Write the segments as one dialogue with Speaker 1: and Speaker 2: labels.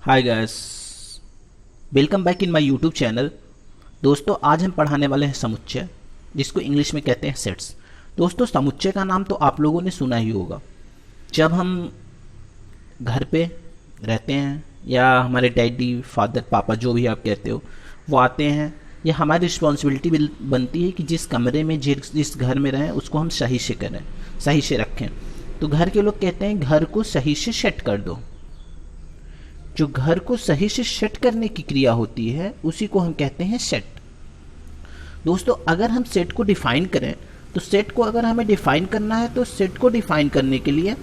Speaker 1: Hi guys, welcome back in my YouTube channel. दोस्तों आज हम पढ़ाने वाले हैं समुच्चय, जिसको इंग्लिश में कहते हैं सेट्स। दोस्तों समुच्चय का नाम तो आप लोगों ने सुना ही होगा। जब हम घर पे रहते हैं या हमारे डैडी फादर पापा जो भी आप कहते हो वो आते हैं, या हमारी रिस्पॉन्सिबिलिटी बनती है कि जिस कमरे में जिस घर में रहें उसको हम सही से करें, सही से रखें। तो घर के लोग कहते हैं घर को सही से सेट कर दो। जो घर को सही से सेट करने की क्रिया होती है उसी को हम कहते हैं सेट। दोस्तों अगर हम सेट को डिफाइन करें तो सेट को अगर हमें डिफाइन करना है तो सेट को डिफाइन करने के लिए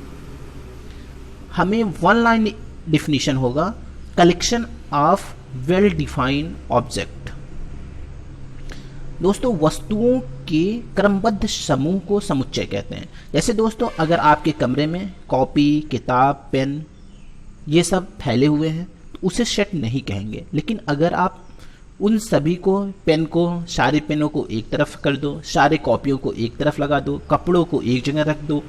Speaker 1: हमें वन लाइन डिफिनीशन होगा, collection of well defined object. दोस्तों वस्तुओं के क्रमबद्ध समूह को समुच्चय कहते हैं। जैसे दोस्तों अगर आपके कमरे में कॉपी, किताब, पेन ये सब फैले हुए हैं तो उसे सेट नहीं कहेंगे। लेकिन अगर आप उन सभी को, पेन को, सारे पेनों को एक तरफ कर दो, सारे कॉपियों को एक तरफ लगा दो, कपड़ों को एक जगह रख दो,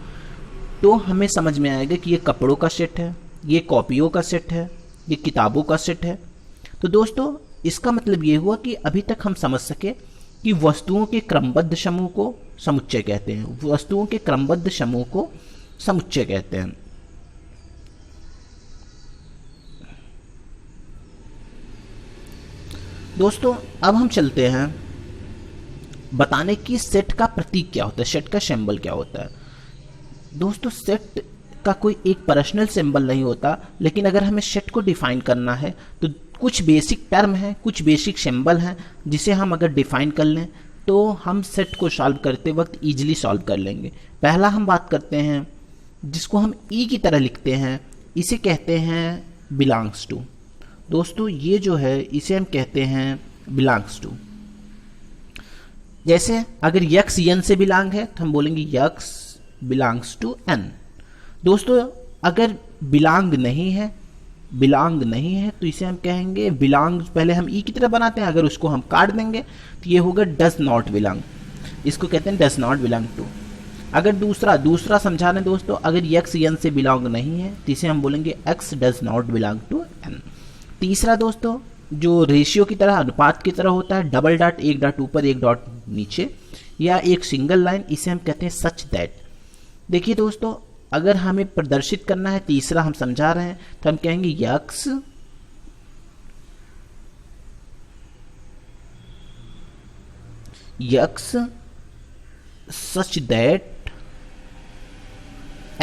Speaker 1: तो हमें समझ में आएगा कि ये कपड़ों का सेट है, ये कॉपियों का सेट है, ये किताबों का सेट है। तो दोस्तों इसका मतलब ये हुआ कि अभी तक हम समझ सके कि वस्तुओं के क्रमबद्ध समूह को समुच्चय कहते हैं। वस्तुओं के क्रमबद्ध समूह को समुच्चय कहते हैं। दोस्तों अब हम चलते हैं बताने कि सेट का प्रतीक क्या होता है, सेट का सिंबल क्या होता है। दोस्तों सेट का कोई एक पर्सनल सिंबल नहीं होता, लेकिन अगर हमें सेट को डिफाइन करना है तो कुछ बेसिक टर्म है, कुछ बेसिक सिंबल हैं, जिसे हम अगर डिफाइन कर लें तो हम सेट को सॉल्व करते वक्त इजीली सॉल्व कर लेंगे। पहला हम बात करते हैं जिसको हम ई की तरह लिखते हैं, इसे कहते हैं बिलोंग्स टू। दोस्तों ये जो है इसे हम कहते हैं बिलोंग्स टू। जैसे अगर यक्स एन से बिलोंग है तो हम बोलेंगे यक्स बिलोंग्स टू एन। दोस्तों अगर बिलोंग नहीं है तो इसे हम कहेंगे बिलोंग। पहले हम ई की तरह बनाते हैं, अगर उसको हम काट देंगे तो ये होगा डज नॉट बिलोंग। इसको कहते हैं डज नॉट बिलोंग टू। अगर दूसरा समझा रहे दोस्तों, अगर यक्स एन से बिलोंग नहीं है तो इसे हम बोलेंगे X does not belong to N. तीसरा दोस्तों जो रेशियो की तरह, अनुपात की तरह होता है, डबल डॉट, एक डॉट ऊपर एक डॉट नीचे, या एक सिंगल लाइन, इसे हम कहते हैं सच दैट। देखिए दोस्तों अगर हमें प्रदर्शित करना है, तीसरा हम समझा रहे हैं तो हम कहेंगे X such that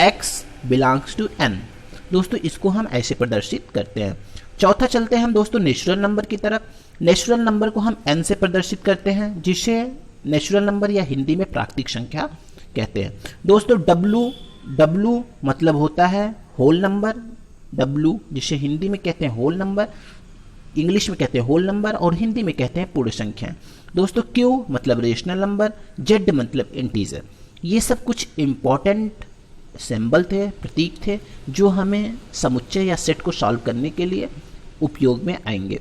Speaker 1: X belongs to N. दोस्तों इसको हम ऐसे प्रदर्शित करते हैं। चौथा चलते हैं हम दोस्तों नेचुरल नंबर की तरफ। नेचुरल नंबर को हम एन से प्रदर्शित करते हैं, जिसे नेचुरल नंबर या हिंदी में प्राकृतिक संख्या कहते हैं। दोस्तों डब्लू मतलब होता है होल नंबर। डब्लू जिसे हिंदी में कहते हैं होल नंबर, इंग्लिश में कहते हैं होल नंबर और हिंदी में कहते हैं पूर्ण संख्या। दोस्तों क्यू मतलब रेशनल नंबर, जेड मतलब इंटीजर। ये सब कुछ इंपॉर्टेंट सिंबल थे, प्रतीक थे, जो हमें समुच्चय या सेट को सॉल्व करने के लिए उपयोग में आएंगे।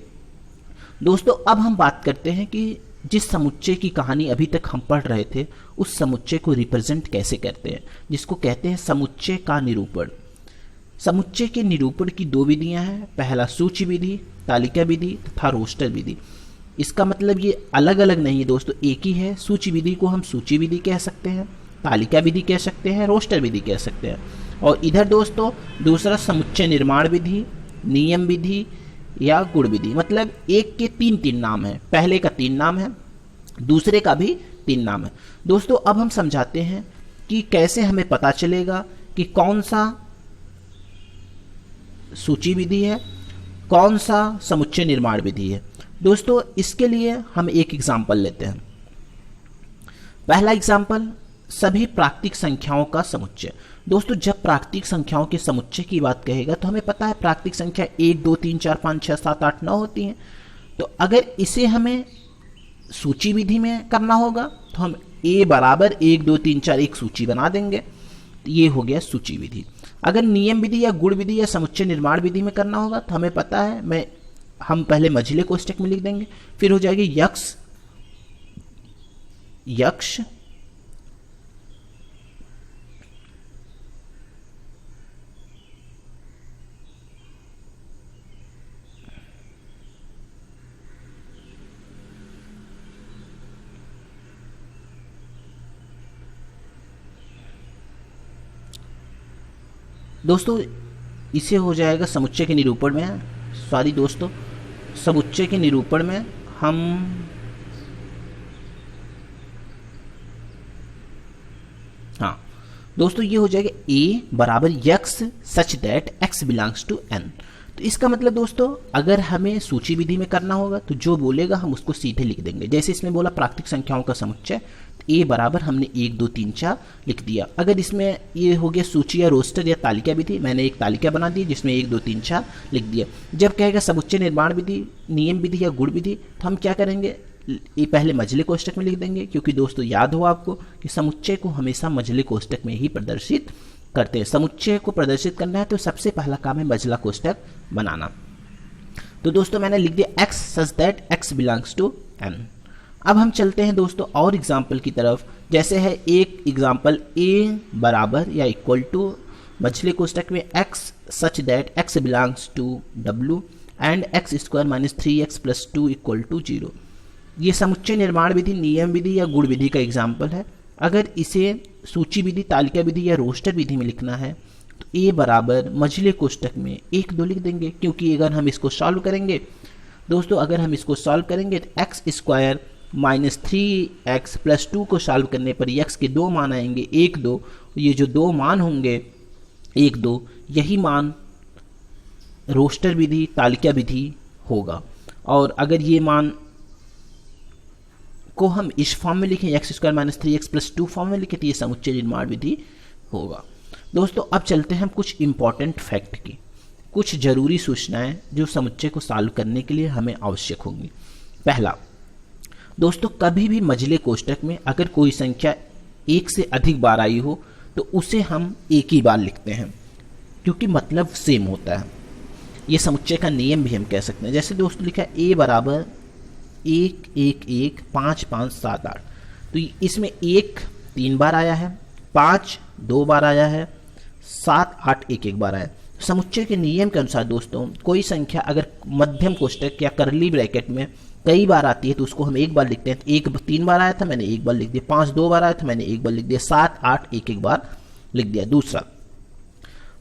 Speaker 1: दोस्तों अब हम बात करते हैं कि जिस समुच्चय की कहानी अभी तक हम पढ़ रहे थे उस समुच्चय को रिप्रेजेंट कैसे करते हैं, जिसको कहते हैं समुच्चय का निरूपण। समुच्चय के निरूपण की दो विधियां हैं, पहला सूची विधि, तालिका विधि तथा रोस्टर विधि। इसका मतलब ये अलग अलग नहीं है दोस्तों, एक ही है। सूची विधि को हम सूची विधि कह सकते हैं, तालिका विधि कह सकते हैं, रोस्टर विधि कह सकते हैं। और इधर दोस्तों दूसरा समुच्चय निर्माण विधि, नियम विधि या गुण विधि। मतलब एक के तीन नाम है, पहले का 3 नाम है, दूसरे का भी 3 नाम है। दोस्तों अब हम समझाते हैं कि कैसे हमें पता चलेगा कि कौन सा सूची विधि है, कौन सा समुच्चय निर्माण विधि है। दोस्तों इसके लिए हम एक एग्जाम्पल लेते हैं। पहला एग्जाम्पल, सभी प्राकृतिक संख्याओं का समुच्चय। दोस्तों जब प्राकृतिक संख्याओं के समुच्चय की बात कहेगा तो हमें पता है प्राकृतिक संख्या 1 2 3 4 5 6 7 8 9 होती हैं। तो अगर इसे हमें सूची विधि में करना होगा तो हम a बराबर 1 2 3 4 एक सूची बना देंगे, तो ये हो गया सूची विधि। अगर नियम विधि या गुण विधि या समुच्चय निर्माण विधि में करना होगा तो हमें पता है, हम पहले मझले कोष्टक में लिख देंगे, फिर हो जाएगी यक्ष दोस्तों इसे हो जाएगा समुच्चय के निरूपण में, सॉरी दोस्तों, समुच्चय के निरूपण में हम हाँ दोस्तों ये हो जाएगा ए बराबर X such that X belongs to N. तो इसका मतलब दोस्तों अगर हमें सूची विधि में करना होगा तो जो बोलेगा हम उसको सीधे लिख देंगे। जैसे इसमें बोला प्राकृतिक संख्याओं का समुच्चय, तो ए बराबर हमने 1 2 3 4 लिख दिया। अगर इसमें ये हो गया सूची या रोस्टर या तालिका विधि, मैंने एक तालिका बना दी जिसमें 1 2 3 4 लिख दिया। जब कहेगा समुच्चय निर्माण विधि, नियम विधि या गुण विधि, तो हम क्या करेंगे, ये पहले मझले कोष्टक में लिख देंगे, क्योंकि दोस्तों याद हो आपको कि समुच्चय को हमेशा मझले कोष्टक में ही प्रदर्शित करते हैं। समुच्चय को प्रदर्शित करना है तो सबसे पहला काम है मझला कोष्टक बनाना। तो दोस्तों मैंने लिख दिया X such that X belongs to N. अब हम चलते हैं दोस्तों और एग्जाम्पल की तरफ। जैसे है एक एग्जाम्पल, ए बराबर या इक्वल टू मझले कोष्टक में X such that X belongs to W and X square minus 3x plus 2 equal to 0। ये समुच्चय निर्माण विधि, नियम विधि या गुण विधि का एग्जाम्पल है। अगर इसे सूची विधि, तालिका विधि या रोस्टर विधि में लिखना है तो ए बराबर मझले कोष्टक में 1 2 लिख देंगे, क्योंकि अगर हम इसको सॉल्व करेंगे दोस्तों, अगर हम इसको सॉल्व करेंगे तो x square minus 3x plus 2 को सॉल्व करने पर x के 2 मान आएंगे 1 2। ये जो 2 मान होंगे 1 2, यही मान रोस्टर विधि, तालिका विधि होगा। और अगर ये मान को हम इस फॉर्म में लिखें, x square minus 3x plus 2 form में लिखें, तो ये समुच्चय निर्माण विधि होगा। दोस्तों अब चलते हैं हम कुछ इंपॉर्टेंट फैक्ट की, कुछ जरूरी सूचनाएं जो समुच्चय को सॉल्व करने के लिए हमें आवश्यक होंगी। पहला दोस्तों, कभी भी मझले कोष्टक में अगर कोई संख्या 1 से अधिक बार आई हो तो उसे हम एक ही बार लिखते हैं, क्योंकि मतलब सेम होता है। ये समुच्चय का नियम भी हम कह सकते हैं। जैसे दोस्तों लिखा है ए बराबर 1 1 1 5 5 7 8, तो इसमें 1 3 बार आया है, 5 2 बार आया है, 7 8 1 1 बार आया है। समुच्चय के नियम के अनुसार दोस्तों कोई संख्या अगर मध्यम कोष्टक या करली ब्रैकेट में कई बार आती है तो उसको हम एक बार लिखते हैं। 1 3 बार आया था, मैंने 1 बार लिख दिया। 5 2 बार आया था, मैंने 1 बार लिख दिया। 7 8 1 1 बार लिख दिया। दूसरा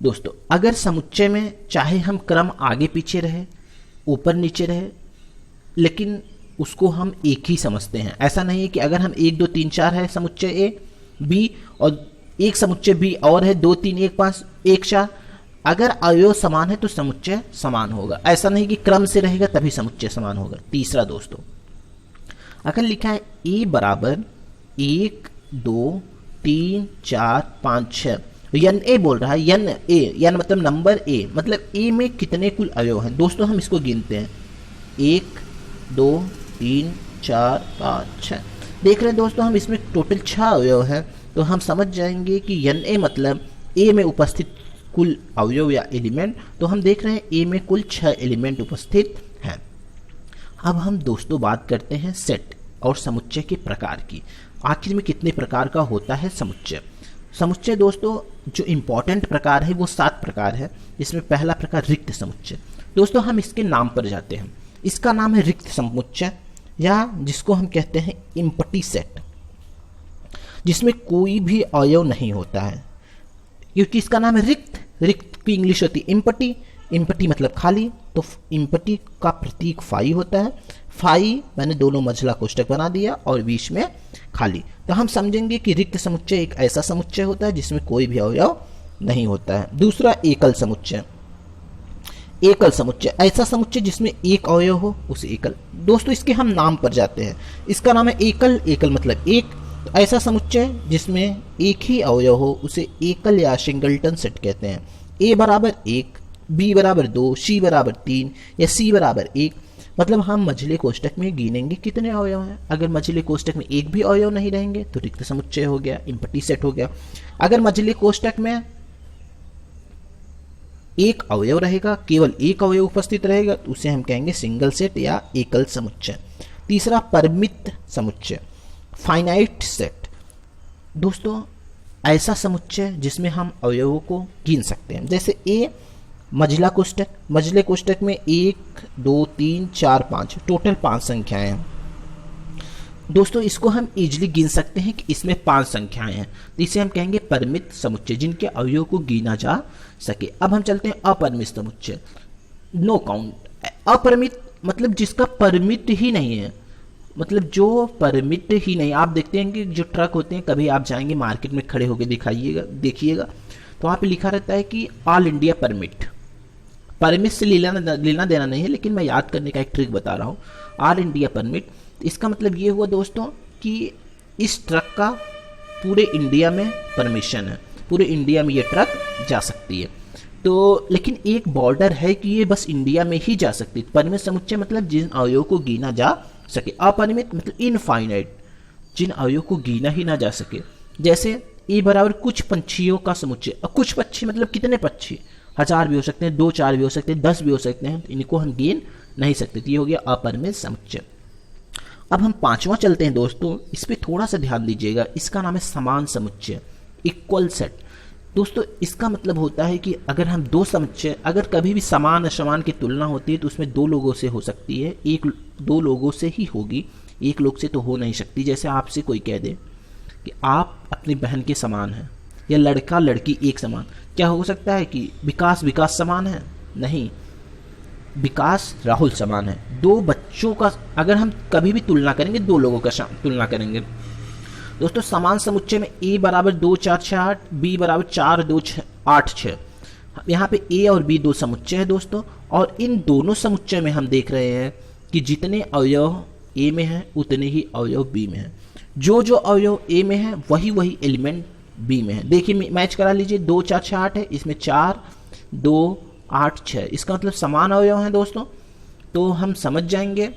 Speaker 1: दोस्तों, अगर समुच्चय में चाहे हम क्रम आगे पीछे रहे, ऊपर नीचे रहे, लेकिन उसको हम एक ही समझते हैं। ऐसा नहीं है कि अगर हम 1 2 3 4 है समुच्चय ए बी और एक समुच्चय बी और है 2 3 1 5 1 4, अगर अवयव समान है तो समुच्चय समान होगा। ऐसा नहीं कि क्रम से रहेगा तभी समुच्चय समान होगा। तीसरा दोस्तों, अगर लिखा है ए बराबर 1 2 3 4 5 6, यन ए बोल रहा है, यन ए, यन मतलब नंबर ए, मतलब ए में कितने कुल अवयव हैं दोस्तों, हम इसको गिनते हैं 1 2 3 4 5 6। देख रहे हैं दोस्तों, हम इसमें टोटल 6 अवयव हैं, तो हम समझ जाएंगे कि यन ए मतलब ए में उपस्थित कुल अवयव या एलिमेंट। तो हम देख रहे हैं ए में कुल 6 एलिमेंट उपस्थित हैं। अब हम दोस्तों बात करते हैं सेट और समुच्चय के प्रकार की। आखिर में कितने प्रकार का होता है समुच्चय? समुच्चय दोस्तों जो इंपॉर्टेंट प्रकार है वो 7 प्रकार है। इसमें पहला प्रकार रिक्त समुच्चय। दोस्तों हम इसके नाम पर जाते हैं। इसका नाम है रिक्त समुच्चय, या जिसको हम कहते हैं इम्पटी सेट, जिसमें कोई भी अवयव नहीं होता है। क्योंकि इसका नाम है रिक्त, रिक्त की इंग्लिश होती है इम्पटी, इम्पटी मतलब खाली, तो इम्पटी का प्रतीक फाई होता है। फाई मैंने दोनों मझला कोष्टक बना दिया और बीच में खाली। तो हम समझेंगे कि रिक्त समुच्चय एक ऐसा समुच्चय होता है जिसमें कोई भी अवयव नहीं होता है। दूसरा एकल समुच्चय। एकल समुच्चय ऐसा समुच्चय जिसमें एक अवयव हो, उसे एकल। दोस्तों इसके हम नाम पर जाते हैं। इसका नाम है एकल, एकल मतलब एक। तो ऐसा समुच्चय जिसमें एक ही अवयव हो उसे एकल या सिंगलटन सेट कहते हैं। ए बराबर 1, बी बराबर 2, सी बराबर 3 या सी बराबर 1। मतलब हम मझले कोष्टक में गिनेंगे कितने अवयव हैं। अगर मझले कोष्टक में एक भी अवयव नहीं रहेंगे तो रिक्त समुच्चय हो गया, इम्पटी सेट हो गया। अगर मझले कोष्टक में एक अवयव रहेगा, केवल एक अवयव उपस्थित रहेगा, तो उसे हम कहेंगे सिंगल सेट या एकल समुच्चय। तीसरा परिमित समुच्चय, फाइनाइट सेट। दोस्तों ऐसा समुच्चय जिसमें हम अवयवों को गिन सकते हैं। जैसे ए मझला कोष्टक, मझले कोष्टक में 1 2 3 4 5 टोटल 5 संख्याएं हैं। दोस्तों इसको हम इजीली गिन सकते हैं कि इसमें 5 संख्याएं हैं, तो इसे हम कहेंगे परिमित समुच्चय जिनके अवयव को गिना जा सके। अब हम चलते हैं अपरिमित समुच्चय, नो काउंट। अपरिमित मतलब जिसका परिमित ही नहीं है, मतलब जो परिमित ही नहीं। आप देखते हैं कि जो ट्रक होते हैं, कभी आप जाएंगे मार्केट में खड़े होकर देखिएगा तो वहाँ पे लिखा रहता है कि ऑल इंडिया परमिट। परमिट से लेना देना नहीं है, लेकिन मैं याद करने का एक ट्रिक बता रहा हूँ। ऑल इंडिया परमिट, इसका मतलब ये हुआ दोस्तों कि इस ट्रक का पूरे इंडिया में परमिशन है, पूरे इंडिया में ये ट्रक जा सकती है। तो लेकिन एक बॉर्डर है कि ये बस इंडिया में ही जा सकती है। परिमित समुच्चय मतलब जिन अवयवों को गिना जा सके। अपरिमित मतलब इनफाइनाइट, जिन अवयवों को गिना ही ना जा सके। जैसे ए बराबर कुछ पंछियों का समुच्चय। अब कुछ पक्षी मतलब कितने पक्षी, 1000 भी हो सकते हैं, 2-4 भी हो सकते हैं, 10 भी हो सकते हैं, इनको हम गिन नहीं सकते। तो ये हो गया अपरिमित समुच्चय। अब हम 5वां चलते हैं दोस्तों, इस पर थोड़ा सा ध्यान दीजिएगा। इसका नाम है समान समुच्चय, इक्वल सेट। दोस्तों इसका मतलब होता है कि अगर हम दो समुच्चय, अगर कभी भी समान असमान की तुलना होती है तो उसमें 2 लोगों से हो सकती है, 2 लोगों से ही होगी, 1 लोग से तो हो नहीं सकती। जैसे आपसे कोई कह दे कि आप अपनी बहन के समान हैं, या लड़का लड़की एक समान, क्या हो सकता है कि विकास समान है? नहीं, विकास राहुल समान है। 2 बच्चों का अगर हम कभी भी तुलना करेंगे, 2 लोगों का तुलना करेंगे दोस्तों, समान समुच्चय में a बराबर 2 4 6 8, b बराबर 4 2 6 8 6। यहाँ पे a और b 2 समुच्चय है दोस्तों, और इन दोनों समुच्चय में हम देख रहे हैं कि जितने अवयव a में हैं उतने ही अवयव b में हैं। जो अवयव a में है वही एलिमेंट b में है। देखिए मैच करा लीजिए, 2 4 6 8 है, इसमें 4 2 8 6, इसका मतलब समान अवयव हैं दोस्तों। तो हम समझ जाएंगे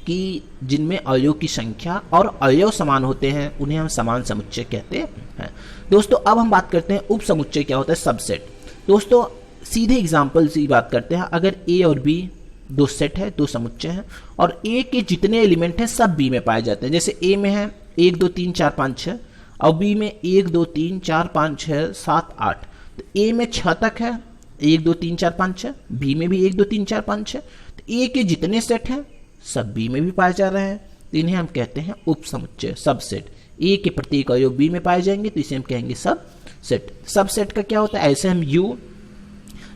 Speaker 1: कि जिनमें अवयव की संख्या और अवयव समान होते हैं उन्हें हम समान समुच्चय कहते हैं। दोस्तों अब हम बात करते हैं उप समुच्चय क्या होता है, सबसेट। दोस्तों सीधे एग्जाम्पल से बात करते हैं। अगर a और b 2 सेट है, 2 समुच्चय हैं, और a के जितने एलिमेंट हैं सब b में पाए जाते हैं। जैसे a में है 1 2 3 4 5 6, और b में 1 2 3 4 5 6 7 8। तो a में 6 तक है, 1 2 3 4 5 6, b में भी 1 2 3 4 5 6। तो a के जितने सेट हैं सब b में भी पाए जा रहे हैं, तो इन्हें हम कहते हैं उप समुच्चय, सबसेट। a के प्रत्येक अवयव b में पाए जाएंगे तो इसे हम कहेंगे सब सेट। सबसेट का क्या होता है, ऐसे हम u,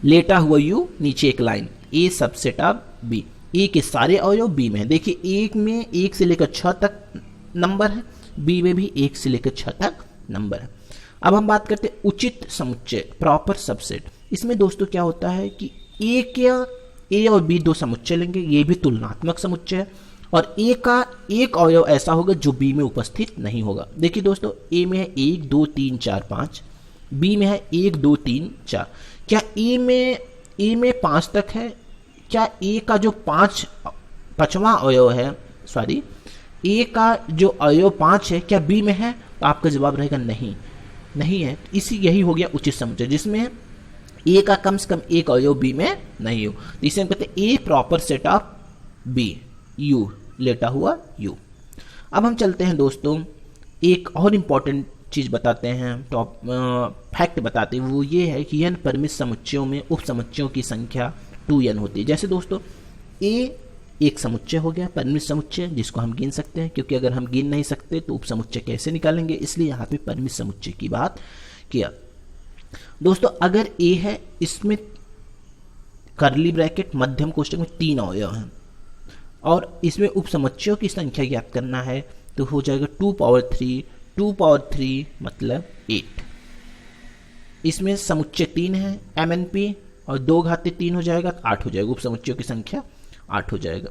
Speaker 1: लेटा हुआ u, नीचे एक line, a subset of b। a के सारे अवयव b में है। देखिए 1 में 1 से लेकर 6 तक नंबर है, b में भी 1 से लेकर 6 तक नंबर है। अब हम बात करते हैं उचित समुच्चय, प्रॉपर सबसेट। इसमें दोस्तों क्या होता है कि a और b 2 समुच्चय लेंगे, ये भी तुलनात्मक समुच्चय है, और a का एक अवयव ऐसा होगा जो b में उपस्थित नहीं होगा। देखिए दोस्तों a में है 1 2 3 4 5, b में है 1 2 3 4। क्या a में 5 तक है? क्या a का जो 5वां अवयव है, सॉरी a का जो अवयव 5 है क्या b में है? तो आपका जवाब रहेगा नहीं है। यही हो गया उचित समुच्चय, जिसमें a का कम से कम एक अवयव b में नहीं हो। तो इसे हम कहते हैं a proper set of b, u, लेटा हुआ u। अब हम चलते हैं दोस्तों, एक और इम्पॉर्टेंट चीज बताते हैं, फैक्ट बताते हैं, वो ये है कि n परिमित समुच्चयों में उप समुच्चयों की संख्या 2n होती है। जैसे दोस्तों a एक समुच्चय हो गया, परिमित समुच्चय, जिसको हम गिन सकते हैं, क्योंकि अगर हम गिन नहीं सकते तो उप समुच्चय कैसे निकालेंगे, इसलिए यहाँ पे परिमित समुच्चय की बात किया। दोस्तों अगर a है, इसमें करली ब्रैकेट मध्यम कोष्ठक में 3 अवयव हैं, और इसमें उप समुच्चयों की संख्या ज्ञात करना है, तो हो जाएगा 2 पावर 3 मतलब 8। इसमें समुच्चय 3 है MNP, और 2 घाते 3 हो जाएगा तो 8 हो जाएगा, उप समुच्चयों की संख्या 8 हो जाएगा।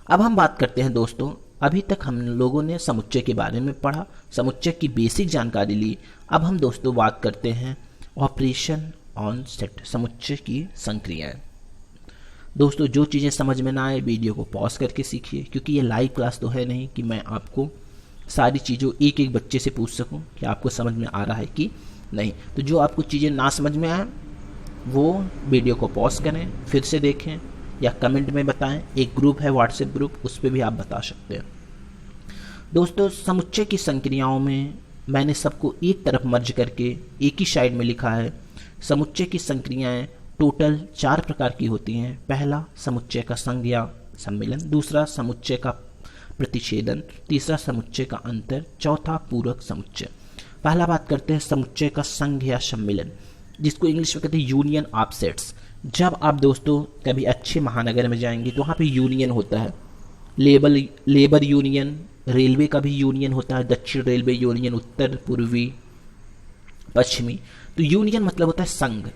Speaker 1: अब हम बात करते हैं दोस्तों, अभी तक हम लोगों ने समुच्चय के बारे में पढ़ा, समुच्चय की बेसिक जानकारी ली। अब हम दोस्तों बात करते हैं ऑपरेशन ऑन सेट, समुच्चय की संक्रियाएं। दोस्तों जो चीज़ें समझ में ना आए वीडियो को पॉज करके सीखिए, क्योंकि ये लाइव क्लास तो है नहीं कि मैं आपको सारी चीज़ों एक एक बच्चे से पूछ सकूं कि आपको समझ में आ रहा है कि नहीं। तो जो आपको चीज़ें ना समझ में आए वो वीडियो को पॉज करें, फिर से देखें, या कमेंट में बताएं। एक ग्रुप है व्हाट्सएप ग्रुप, उस पर भी आप बता सकते हैं। दोस्तों समुच्चय की संक्रियाओं में मैंने सबको एक तरफ मर्ज करके एक ही साइड में लिखा है। समुच्चय की संक्रियाएं टोटल 4 प्रकार की होती हैं। पहला समुच्चय का संज्ञा सम्मिलन, दूसरा समुच्चय का प्रतिच्छेदन, तीसरा समुच्चय का अंतर, चौथा पूरक समुच्चय। पहला बात करते हैं समुच्चय का संघ या सम्मिलन, जिसको इंग्लिश में कहते हैं यूनियन ऑफ सेट्स। जब आप दोस्तों कभी अच्छे महानगर में जाएंगे तो वहाँ पे यूनियन होता है, लेबर यूनियन, रेलवे का भी यूनियन होता है, दक्षिण रेलवे यूनियन, उत्तर पूर्वी पश्चिमी। तो यूनियन मतलब होता है संघ।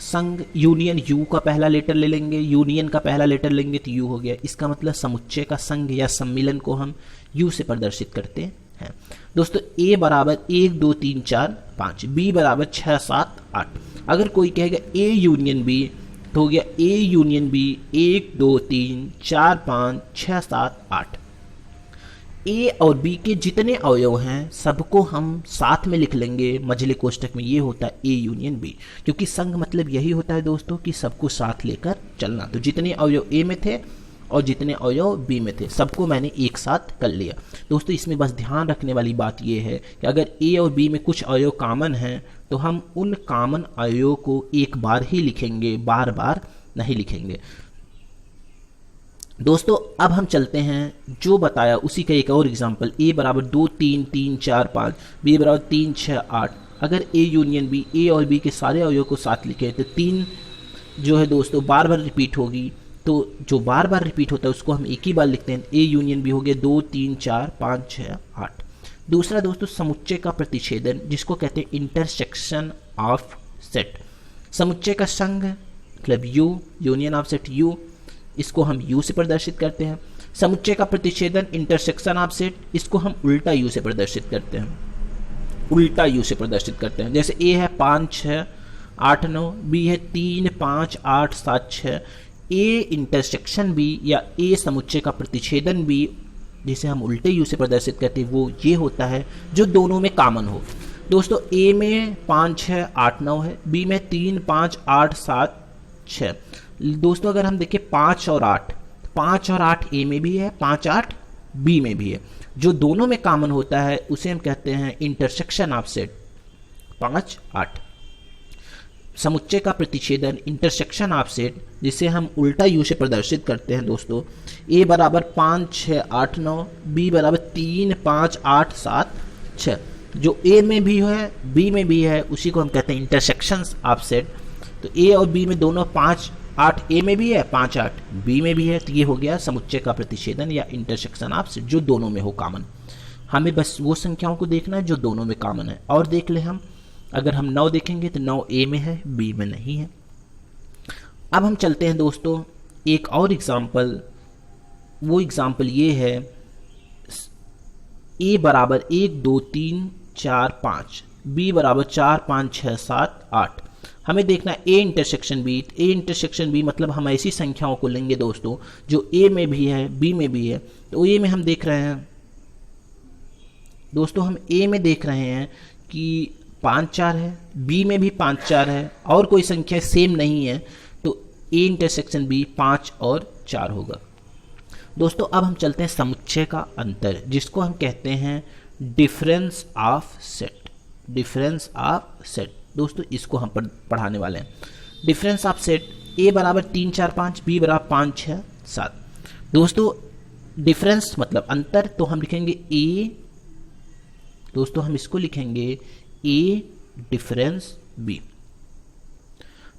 Speaker 1: संघ यूनियन, यू का पहला लेटर ले लेंगे, यूनियन का पहला लेटर लेंगे तो यू हो गया। इसका मतलब समुच्चय का संघ या सम्मिलन को हम यू से प्रदर्शित करते हैं। दोस्तों ए बराबर 1 2 3 4 5, बी बराबर 6 7 8। अगर कोई कहेगा ए यूनियन बी तो हो गया ए यूनियन बी 1 2 3 4 5 6 7 8। ए और बी के जितने अवयव हैं सबको हम साथ में लिख लेंगे मझले कोष्ठक में, ये होता है ए यूनियन बी। क्योंकि संघ मतलब यही होता है दोस्तों कि सबको साथ लेकर चलना। तो जितने अवयव ए में थे और जितने अवयव बी में थे सबको मैंने एक साथ कर लिया। दोस्तों इसमें बस ध्यान रखने वाली बात यह है कि अगर ए और बी में कुछ अवयव कॉमन हैं तो हम उन कॉमन अवयव को एक बार ही लिखेंगे, बार बार नहीं लिखेंगे। दोस्तों अब हम चलते हैं जो बताया उसी का एक और एग्जाम्पल, ए बराबर 2 3 3 4 5, बी बराबर 3 6 8। अगर ए यूनियन बी, ए और बी के सारे अवयव को साथ लिखें तो 3 जो है दोस्तों बार बार रिपीट होगी। तो जो बार बार रिपीट होता है उसको हम एक ही बार लिखते हैं, ए यूनियन बी हो गया 2 3 4 5 6 8। दूसरा दोस्तों समुच्चय का प्रतिच्छेदन, जिसको कहते हैं इंटरसेक्शन ऑफ सेट। समुच्चय का संघ मतलब you, union of set you, इसको हम यू से प्रदर्शित करते हैं। समुच्चय का प्रतिच्छेदन इंटरसेक्शन ऑफ सेट, इसको हम उल्टा यू से प्रदर्शित करते हैं, उल्टा यू से प्रदर्शित करते हैं। जैसे ए है 5 6 8 9, बी है 3 5 8 7 6। ए इंटरसेक्शन बी या ए समुच्चय का प्रतिच्छेदन बी, जिसे हम उल्टे यू से प्रदर्शित करते हैं, वो ये होता है जो दोनों में कॉमन हो। दोस्तों ए में 5 6 8 9 है, बी में 3 5 8 7 6। दोस्तों अगर हम देखें 5 और 8, 5 और 8 ए में भी है, 5 8 बी में भी है। जो दोनों में कॉमन होता है उसे हम कहते हैं इंटरसेक्शन ऑफ सेट 5 8। समुच्चय का प्रतिच्छेदन इंटरसेक्शन ऑफ सेट, जिसे हम उल्टा यू से प्रदर्शित करते हैं दोस्तों, ए बराबर 5 6 8 9, बी बराबर 3 5 8 7 6। जो ए में भी है बी में भी है उसी को हम कहते हैं इंटरसेक्शन ऑफ सेट। तो ए और बी में दोनों 5 8 ए में भी है, 5 8 बी में भी है, तो ये हो गया समुच्चय का प्रतिच्छेदन या इंटरसेक्शन ऑफ सेट, जो दोनों में हो कॉमन। हमें बस वो संख्याओं को देखना है जो दोनों में कॉमन है। और देख ले हम, अगर हम 9 देखेंगे तो 9 ए में है, बी में नहीं है। अब हम चलते हैं दोस्तों एक और एग्जाम्पल, वो एग्जाम्पल ये है ए बराबर 1 2 3 4 5, बी बराबर 4 5 6 7 8। हमें देखना है A intersection B. A intersection B मतलब हम ऐसी संख्याओं को लेंगे दोस्तों जो ए में भी है बी में भी है। तो ए में हम देख रहे हैं दोस्तों, हम ए में देख रहे हैं कि 5 4 है, बी में भी 5 4 है और कोई संख्या सेम नहीं है, तो ए इंटरसेक्शन बी 5 और 4 होगा। दोस्तों अब हम चलते हैं समुच्चय का अंतर, जिसको हम कहते हैं difference of set. Difference of set दोस्तों इसको हम पढ़ाने वाले हैं। डिफरेंस ऑफ सेट, ए बराबर 3 4 5, बी बराबर 5 6 7। दोस्तों डिफरेंस मतलब अंतर, तो हम लिखेंगे ए, दोस्तों हम इसको लिखेंगे ए डिफरेंस बी।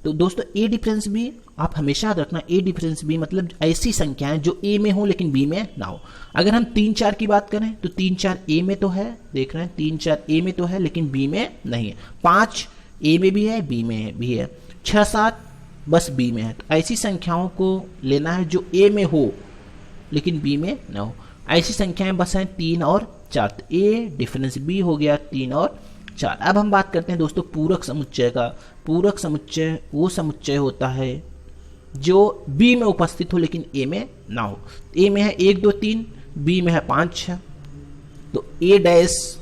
Speaker 1: तो दोस्तों ए डिफरेंस बी आप हमेशा याद रखना, ए डिफरेंस बी मतलब ऐसी संख्याएं जो ए में हो लेकिन बी में ना हो। अगर हम 3 4 की बात करें तो 3 4 ए में तो है, देख रहे हैं 3 4 ए में तो है लेकिन बी में नहीं है। 5 ए में भी है, बी में भी है। 6 7 बस बी में है। तो ऐसी संख्याओं को लेना है जो ए में हो लेकिन बी में ना हो। ऐसी संख्याएं बस हैं 3 और 4, तो ए डिफरेंस बी हो गया 3 और 4। अब हम बात करते हैं दोस्तों पूरक समुच्चय का। पूरक समुच्चय वो समुच्चय होता है जो बी में उपस्थित हो लेकिन ए में ना हो। ए में है 1 2 3, बी में है 5 6, तो ए डैश,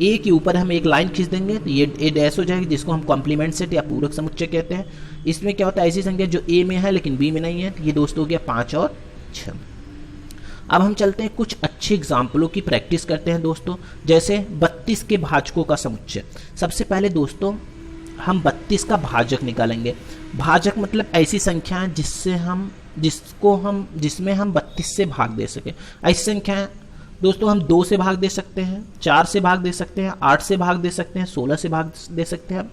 Speaker 1: ए के ऊपर हम एक लाइन खींच देंगे तो ये ए डैश हो जाएगी, जिसको हम कॉम्प्लीमेंट सेट या पूरक समुच्चय कहते हैं। इसमें क्या होता है, ऐसी संख्या जो ए में है लेकिन बी में नहीं है, तो ये दोस्तों हो गया 5 और 6। अब हम चलते हैं कुछ अच्छे एग्जाम्पलों की प्रैक्टिस करते हैं दोस्तों, जैसे 32 के भाजकों का समुच्चय। सबसे पहले दोस्तों हम 32 का भाजक निकालेंगे। भाजक मतलब ऐसी संख्या जिसमें हम 32 से भाग दे सके। ऐसी संख्या दोस्तों हम 2 से भाग दे सकते हैं, 4 से भाग दे सकते हैं, 8 से भाग दे सकते हैं, 16 से भाग दे सकते हैं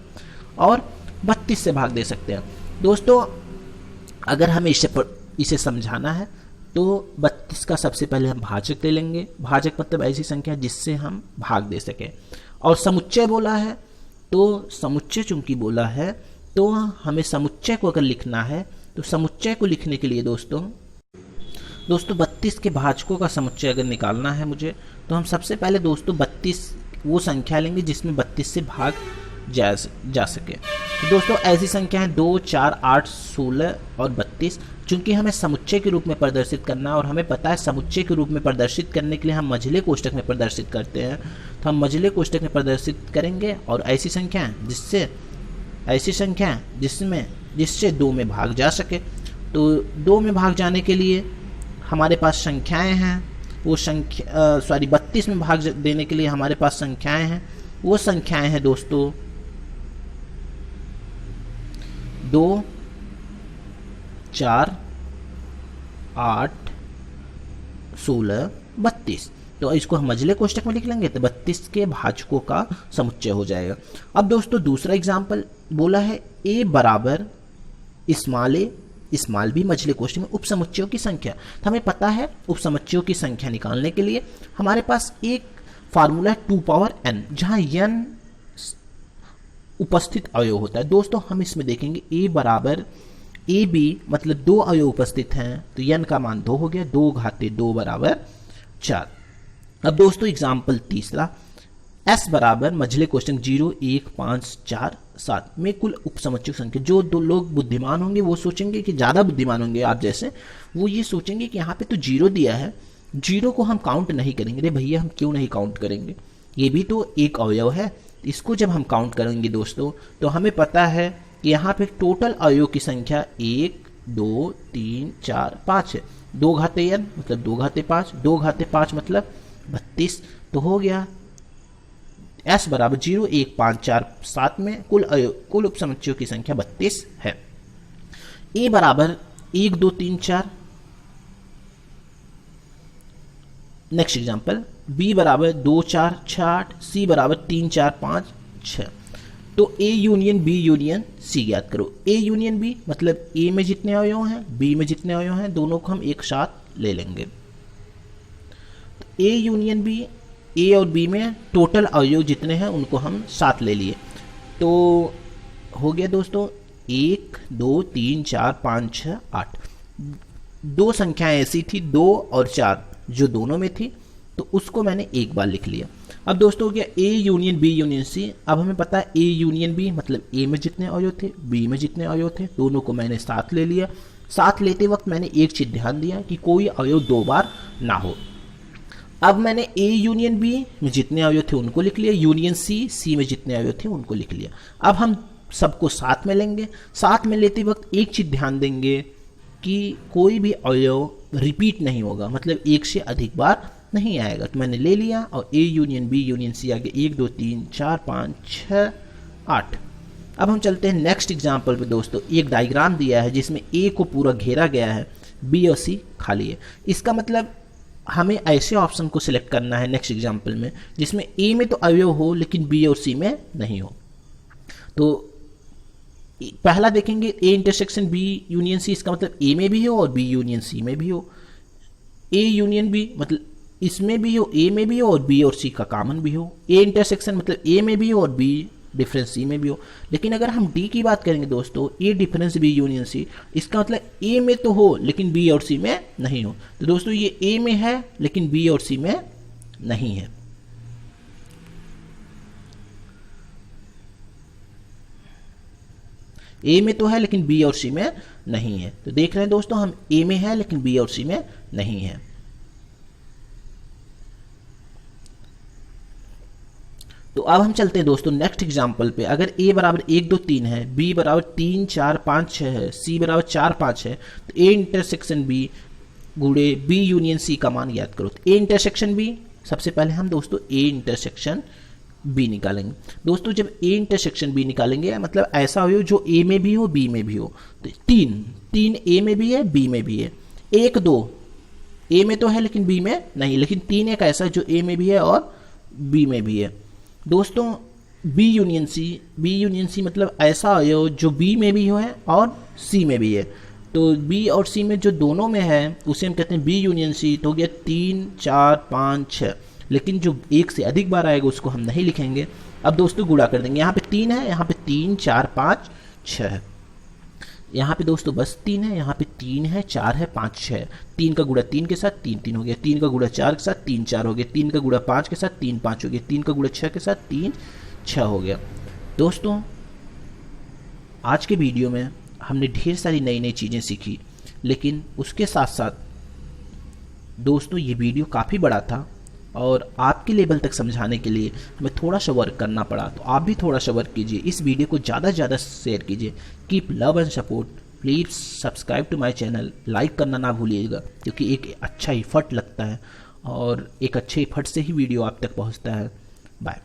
Speaker 1: और 32 से भाग दे सकते हैं। दोस्तों अगर हमें इसे समझाना है तो 32 का सबसे पहले हम भाजक ले लेंगे। भाजक मतलब ऐसी संख्या जिससे हम भाग दे सके। और समुच्चय बोला है तो समुच्चय चूंकि बोला है तो हमें समुच्चय को अगर लिखना है तो समुच्चय को लिखने के लिए दोस्तों 32 के भाजकों का समुच्चय अगर निकालना है मुझे तो हम सबसे पहले दोस्तों 32 वो संख्या लेंगे जिसमें 32 से भाग जा सके। तो दोस्तों ऐसी संख्याएं 2, 4, 8, 16 और 32। चूंकि हमें समुच्चय के रूप में प्रदर्शित करना है और हमें पता है समुच्चय के रूप में प्रदर्शित करने के लिए हम मझले कोष्ठक में प्रदर्शित करते हैं, तो हम मझले कोष्ठक में प्रदर्शित करेंगे और ऐसी संख्याएं जिससे 2 में भाग जा सके। तो 2 में भाग जाने के लिए हमारे पास संख्याएं हैं, वो 32 में भाग देने के लिए हमारे पास संख्याएं हैं। वो संख्याएं हैं दोस्तों 2, 4, 8, 16, 32। तो इसको हम मझले कोष्ठक में लिख लेंगे तो 32 के भाजकों का समुच्चय हो जाएगा। अब दोस्तों दूसरा एग्जाम्पल बोला है a बराबर स्मॉल भी मझले कोष्ठक में उपसमुच्चयों की संख्या। तो हमें पता है उपसमुच्चयों की संख्या निकालने के लिए हमारे पास एक फार्मूला है 2 पावर n, जहां n उपस्थित अवयव होता है। दोस्तों हम इसमें देखेंगे a बराबर ab मतलब 2 अवयव उपस्थित हैं तो n का मान 2 हो गया, 2 घाते 2 बराबर 4। अब दोस्तों एग्जाम्पल तीसरा s बराबर मझले कोष्ठक 0, 1, 5, 4, 7 में कुल उपसमुच्चय संख्या। जो 2 लोग बुद्धिमान होंगे वो सोचेंगे कि ज़्यादा बुद्धिमान होंगे आप जैसे, वो ये सोचेंगे कि यहाँ पे तो 0 दिया है, 0 को हम काउंट नहीं करेंगे। अरे भैया हम क्यों नहीं काउंट करेंगे, ये भी तो एक अवयव है। इसको जब हम काउंट करेंगे दोस्तों तो हमें पता है कि यहाँ पे टोटल अवयव की संख्या 1, 2, 3, 4, 5 है। 2 घाते n मतलब 2 घाते 5, 2 घाते 5 मतलब 32। तो हो गया s बराबर 0, 1, 5, 4, 7 में कुल उपसमुच्चयों की संख्या 32 है। a बराबर 1, 2, 3, 4। नेक्स्ट एग्जांपल b बराबर 2, 4, 6, 8, c बराबर 3, 4, 5, 6। तो a union b union c ज्ञात करो। a यूनियन b मतलब a में जितने अवयव हैं b में जितने अवयव हैं दोनों को हम एक साथ ले लेंगे। तो a यूनियन b, a और b में टोटल अवयव जितने हैं उनको हम साथ ले लिए। तो हो गया दोस्तों 1, 2, 3, 4, 5, 6, 8। 2 संख्याएं ऐसी थी 2 और 4 जो दोनों में थी तो उसको मैंने एक बार लिख लिया। अब दोस्तों हो गया a union b union c। अब हमें पता है a यूनियन b मतलब a में जितने अवयव थे b में जितने अवयव थे दोनों को मैंने साथ ले लिया। साथ लेते वक्त मैंने एक चीज ध्यान दिया कि कोई अवयव 2 बार ना हो। अब मैंने a यूनियन b में जितने अवयव थे उनको लिख लिया, यूनियन c में जितने अवयव थे उनको लिख लिया। अब हम सबको साथ में लेंगे। साथ में लेते वक्त एक चीज ध्यान देंगे कि कोई भी अवयव रिपीट नहीं होगा, मतलब एक से अधिक बार नहीं आएगा। तो मैंने ले लिया और a union b union c आगे 1, 2, 3, 4, 5, 6, 8। अब हम चलते हैं नेक्स्ट एग्जाम्पल पे दोस्तों। एक डायग्राम दिया है जिसमें a को पूरा घेरा गया है, b और c खाली है। इसका मतलब हमें ऐसे ऑप्शन को सिलेक्ट करना है नेक्स्ट एग्जाम्पल में जिसमें a में तो अवयव हो लेकिन b और c में नहीं हो। तो पहला देखेंगे a intersection b union c, इसका मतलब a में भी हो और b यूनियन c में भी हो। a यूनियन b मतलब इसमें भी हो, a में भी हो और b और c का कॉमन भी हो। a इंटरसेक्शन मतलब a में भी हो और b डिफरेंस c में भी हो। लेकिन अगर हम d की बात करेंगे दोस्तों, a difference b union c, इसका मतलब a में तो हो लेकिन b और c में नहीं हो। तो दोस्तों ये a में है लेकिन b और c में नहीं है। a में तो है लेकिन b और c में नहीं है। तो देख रहे हैं दोस्तों हम a में है लेकिन b और c में नहीं है। तो अब हम चलते हैं दोस्तों नेक्स्ट एग्जांपल पे। अगर a बराबर 1, 2, 3 है, b बराबर 3, 4, 5, 6 है, c बराबर 4, 5 है, तो a इंटरसेक्शन b गुणे b यूनियन c का मान याद करो। तो a इंटरसेक्शन b सबसे पहले हम दोस्तों a इंटरसेक्शन बी निकालेंगे। दोस्तों जब ए इंटरसेक्शन बी निकालेंगे मतलब ऐसा हो जो ए में भी हो बी में भी हो। तो तीन ए में भी है बी में भी है, एक दो ए में तो है लेकिन बी में नहीं, लेकिन तीन एक ऐसा जो ए में भी है और बी में भी है। दोस्तों बी यूनियन सी मतलब ऐसा हो जो बी में भी हो है और सी में भी है। तो बी और सी में जो दोनों में है उसे हम कहते हैं बी यूनियन सी। तो हो गया 3 4 5 6, लेकिन जो एक से अधिक बार आएगा उसको हम नहीं लिखेंगे। अब दोस्तों गुणा कर देंगे, यहाँ पे 3 है, यहाँ पे 3 4 5 6 है, यहाँ पे दोस्तों बस 3 है, यहाँ पे 3 है 4 है 5 6। 3 का गुणा 3 के साथ 3 3 हो गया, 3 का गुणा 4 के साथ 3 4 हो गया, 3 का गुणा 5 के साथ 3 5 हो गया, 3 का गुणा 6 के साथ 3 6 हो गया। दोस्तों आज के वीडियो में हमने ढेर सारी नई नई चीज़ें सीखी, लेकिन उसके साथ साथ दोस्तों ये वीडियो काफ़ी बड़ा था और आपके लेवल तक समझाने के लिए हमें थोड़ा सा वर्क करना पड़ा। तो आप भी थोड़ा सा वर्क कीजिए, इस वीडियो को ज़्यादा से ज़्यादा शेयर कीजिए। Keep love and support, please subscribe to my channel, like करना ना भूलिएगा क्योंकि एक अच्छा इफर्ट लगता है और एक अच्छे इफर्ट से ही वीडियो आप तक पहुंचता है। बाय।